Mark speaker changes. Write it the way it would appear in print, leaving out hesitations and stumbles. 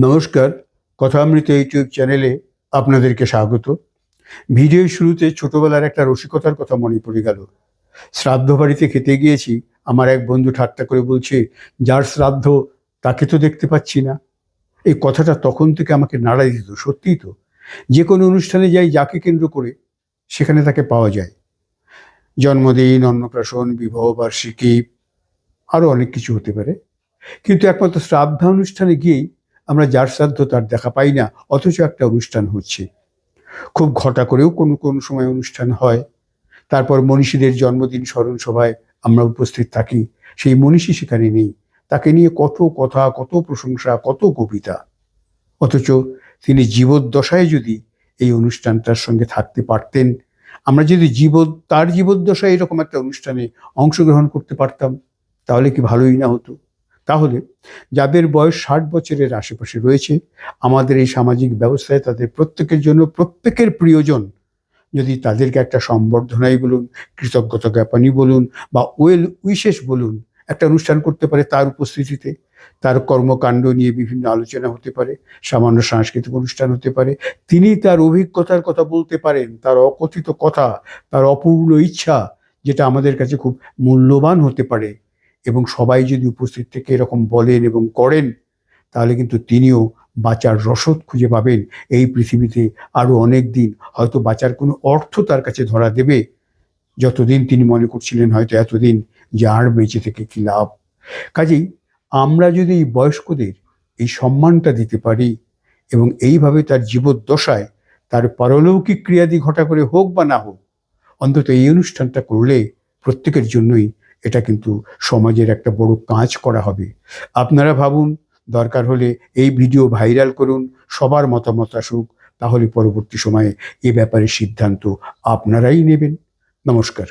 Speaker 1: নমস্কার, কথামৃত ইউটিউব চ্যানেলে আপনাদেরকে স্বাগত। ভিডিওর শুরুতে ছোটবেলার একটা রসিকতার কথা মনে পড়ে গেল। শ্রাদ্ধ বাড়িতে খেতে গিয়েছি, আমার এক বন্ধু ঠাট্টা করে বলছে, যার শ্রাদ্ধ তাকে তো দেখতে পাচ্ছি না। এই কথাটা তখন থেকে আমাকে নাড়া দিত। সত্যিই তো, যে কোনো অনুষ্ঠানে যাই যাকে কেন্দ্র করে সেখানে তাকে পাওয়া যায়। জন্মদিন, অন্নপ্রাশন, বিবাহ বার্ষিকী, আরও অনেক কিছু হতে পারে। কিন্তু একমাত্র শ্রাদ্ধানুষ্ঠানে গিয়েই আমরা যার শ্রাদ্ধ তার দেখা পাই না, অথচ একটা অনুষ্ঠান হচ্ছে। খুব ঘটা করেও কোনো কোনো সময় অনুষ্ঠান হয়। তারপর মনীষীদের জন্মদিন স্মরণ সভায় আমরা উপস্থিত থাকি, সেই মনীষী সেখানে নেই। তাকে নিয়ে কত কথা, কত প্রশংসা, কত কবিতা, অথচ তিনি জীবদ্দশায় যদি এই অনুষ্ঠানটার সঙ্গে থাকতে পারতেন, আমরা যদি তার জীবদ্দশায় এরকম একটা অনুষ্ঠানে অংশগ্রহণ করতে পারতাম, তাহলে কি ভালোই না হতো? তাহলে যাদের বয়স 60 বছরের আশেপাশে রয়েছে, আমাদের এই সামাজিক ব্যবস্থায় তাদের প্রত্যেকের জন্য, প্রত্যেকের প্রিয়জন যদি তাদেরকে একটা সম্বর্ধনাই বলুন, কৃতজ্ঞতা জ্ঞাপনই বলুন, বা ওয়েল উইশেস বলুন, একটা অনুষ্ঠান করতে পারে তার উপস্থিতিতে, তার কর্মকাণ্ড নিয়ে বিভিন্ন আলোচনা হতে পারে, সামান্য সাংস্কৃতিক অনুষ্ঠান হতে পারে, তিনি তার অভিজ্ঞতার কথা বলতে পারেন, তার অকথিত কথা, তার অপূর্ণ ইচ্ছা, যেটা আমাদের কাছে খুব মূল্যবান হতে পারে, এবং সবাই যদি উপস্থিত থেকে এরকম বলেন এবং করেন, তাহলে কিন্তু তিনিও বাঁচার রসদ খুঁজে পাবেন এই পৃথিবীতে আরও অনেক দিন। হয়তো বাঁচার কোনো অর্থ তার কাছে ধরা দেবে। যতদিন তিনি মনে করছিলেন হয়তো এতদিন যে আর বেঁচে থেকে কি লাভ। কাজেই আমরা যদি এই বয়স্কদের এই সম্মানটা দিতে পারি, এবং এইভাবে তার জীবদ্দশায় তার পারলৌকিক ক্রিয়াদি ঘটা করে হোক বা না হোক, অন্তত এই অনুষ্ঠানটা করলে প্রত্যেকের জন্যই এটা কিন্তু সমাজের একটা বড় কাজ করা হবে। আপনারা ভাবুন, দরকার হলে এই ভিডিও ভাইরাল করুন, সবার মতামত আসুক, তাহলে পরবর্তী সময়ে এ ব্যাপারে সিদ্ধান্ত আপনারাই নেবেন। নমস্কার।